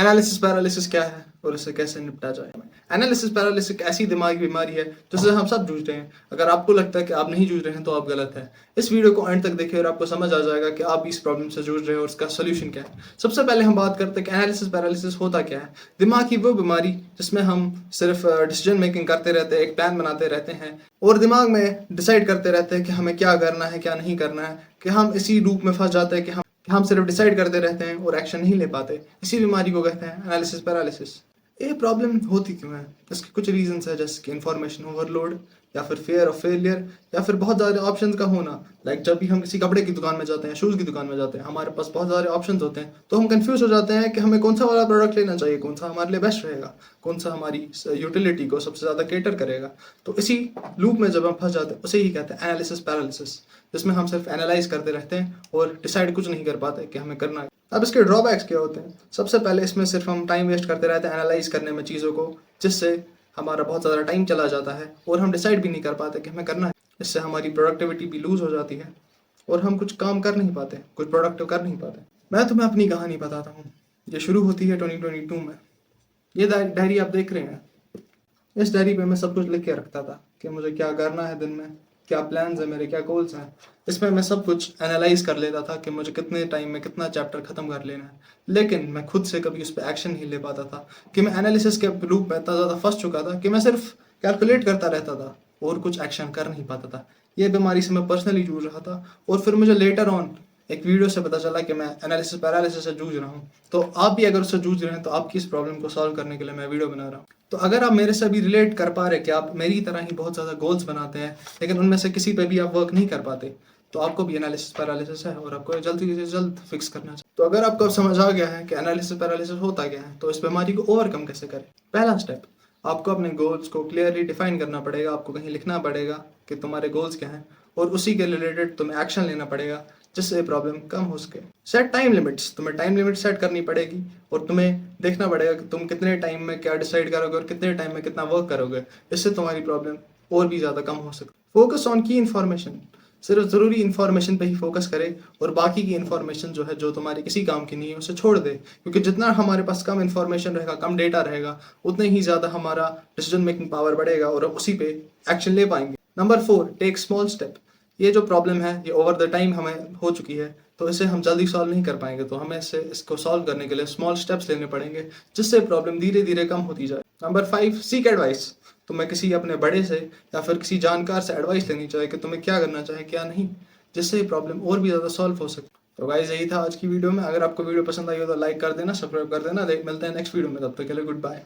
Analysis paralysis क्या है और इससे कैसे निपटा जाए? एनालिसिस पैरालिसिस एक ऐसी दिमागी बीमारी है जिससे हम सब जूझ रहे हैं। अगर आपको लगता है कि आप नहीं जूझ रहे हैं तो आप गलत हैं। इस वीडियो को एंड तक देखिए और आपको समझ आ जाएगा कि आप इस प्रॉब्लम से जूझ रहे हैं और उसका सोल्यूशन क्या है। सबसे पहले हम बात करते हैं कि एनालिसिस पैरालिसिस होता क्या है। दिमाग की वो बीमारी जिसमें हम सिर्फ डिसीजन मेकिंग करते रहते हैं, एक प्लान बनाते रहते हैं और दिमाग में डिसाइड करते रहते हैं कि हमें क्या करना है क्या नहीं करना है, कि हम इसी लूप में फंस जाते हैं कि हम सिर्फ डिसाइड करते रहते हैं और एक्शन नहीं ले पाते। इसी बीमारी को कहते हैं एनालिसिस पैरालिसिस। ये प्रॉब्लम होती क्यों है? इसके कुछ रीजंस है, जैसे कि इंफॉर्मेशन ओवरलोड या फिर फेयर ऑफ फेलियर या फिर बहुत सारे ऑप्शंस का होना। लाइक जब भी हम किसी कपड़े की दुकान में जाते हैं, शूज़ की दुकान में जाते हैं, हमारे पास बहुत सारे ऑप्शंस होते हैं तो हम कंफ्यूज हो जाते हैं कि हमें कौन सा वाला प्रोडक्ट लेना चाहिए, कौन सा हमारे लिए बेस्ट रहेगा, कौन सा हमारी यूटिलिटी को सबसे ज़्यादा केटर करेगा। तो इसी लूप में जब हम फंस जाते हैं उसे ही कहते हैं एनालिसिस पैरालिसिस, जिसमें हम सिर्फ एनालाइज करते रहते हैं और डिसाइड कुछ नहीं कर पाते कि हमें करना है। अब इसके ड्रॉबैक्स क्या होते हैं? सबसे पहले इसमें सिर्फ हम टाइम वेस्ट करते रहते हैं एनालाइज करने में चीज़ों को, जिससे हमारा बहुत ज़्यादा टाइम चला जाता है और हम डिसाइड भी नहीं कर पाते कि हमें करना है। इससे हमारी प्रोडक्टिविटी भी लूज़ हो जाती है और हम कुछ काम कर नहीं पाते, कुछ प्रोडक्टिव कर नहीं पाते। मैं तुम्हें अपनी कहानी बताता हूँ। ये शुरू होती है 2022 में। ये डायरी आप देख रहे हैं। इस डायरी पे मैं सब कुछ लिख के रखता था कि मुझे क्या करना है दिन में, क्या प्लान्स है मेरे, क्या गोल्स हैं। इसमें मैं सब कुछ एनालाइज कर लेता था कि मुझे कितने टाइम में कितना चैप्टर खत्म कर लेना है, लेकिन मैं खुद से कभी उस पर एक्शन नहीं ले पाता था कि मैं एनालिसिस के रूप में इतना ज़्यादा फंस चुका था कि मैं सिर्फ कैलकुलेट करता रहता था और कुछ एक्शन कर नहीं पाता था। ये बीमारी से मैं पर्सनली जूझ रहा था और फिर मुझे लेटर ऑन एक वीडियो से पता चला कि मैं एनालिसिस पैरालिसिस से जूझ रहा हूँ। तो आप भी अगर उससे जूझ रहे हैं तो आपकी इस प्रॉब्लम को सॉल्व करने के लिए मैं वीडियो बना रहा हूँ। तो अगर आप मेरे से भी रिलेट कर पा रहे हैं कि आप मेरी तरह ही बहुत ज़्यादा गोल्स बनाते हैं लेकिन उनमें से किसी पे भी आप वर्क नहीं कर पाते, तो आपको भी एनालिसिस पैरालिसिस है और आपको जल्दी से जल्द फिक्स करना चाहिए। तो अगर आपको अब समझ आ गया है कि एनालिसिस पैरालिसिस होता क्या है तो इस बीमारी को ओवरकम कैसे करें। पहला स्टेप, आपको अपने गोल्स को क्लियरली डिफाइन करना पड़ेगा। आपको कहीं लिखना पड़ेगा कि तुम्हारे गोल्स क्या हैं और उसी के रिलेटेड तुम्हें एक्शन लेना पड़ेगा जिससे प्रॉब्लम कम हो सके। सेट टाइम लिमिट्स, तुम्हें टाइम लिमिट सेट करनी पड़ेगी और तुम्हें देखना पड़ेगा कि तुम कितने टाइम में क्या डिसाइड करोगे और कितने टाइम में कितना वर्क करोगे। इससे तुम्हारी प्रॉब्लम और भी ज़्यादा कम हो सकती है। फोकस ऑन की इन्फॉर्मेशन, सिर्फ ज़रूरी इन्फॉर्मेशन पे ही फोकस करे और बाकी की इन्फॉर्मेशन जो है, जो तुम्हारे किसी काम की नहीं है, उसे छोड़ दे। क्योंकि जितना हमारे पास कम इन्फॉर्मेशन रहेगा, कम डेटा रहेगा, उतने ही ज़्यादा हमारा डिसीजन मेकिंग पावर बढ़ेगा और हम उसी पे एक्शन ले पाएंगे। Number 4, take small step. ये जो प्रॉब्लम है ये ओवर द टाइम हमें हो चुकी है तो इसे हम जल्दी सॉल्व नहीं कर पाएंगे, तो हमें इसको सॉल्व करने के लिए स्मॉल स्टेप्स लेने पड़ेंगे जिससे प्रॉब्लम धीरे धीरे कम होती जाए। Number 5, seek advice. तुम्हें किसी अपने बड़े से या फिर किसी जानकार से एडवाइस लेनी चाहिए कि तुम्हें क्या करना चाहिए क्या नहीं, जिससे प्रॉब्लम और भी ज़्यादा सॉल्व हो सके। तो गाइस यही था आज की वीडियो में। अगर आपको वीडियो पसंद आई हो तो लाइक कर देना, सब्सक्राइब कर देना। मिलते हैं नेक्स्ट वीडियो में, तब तक के लिए गुड बाय।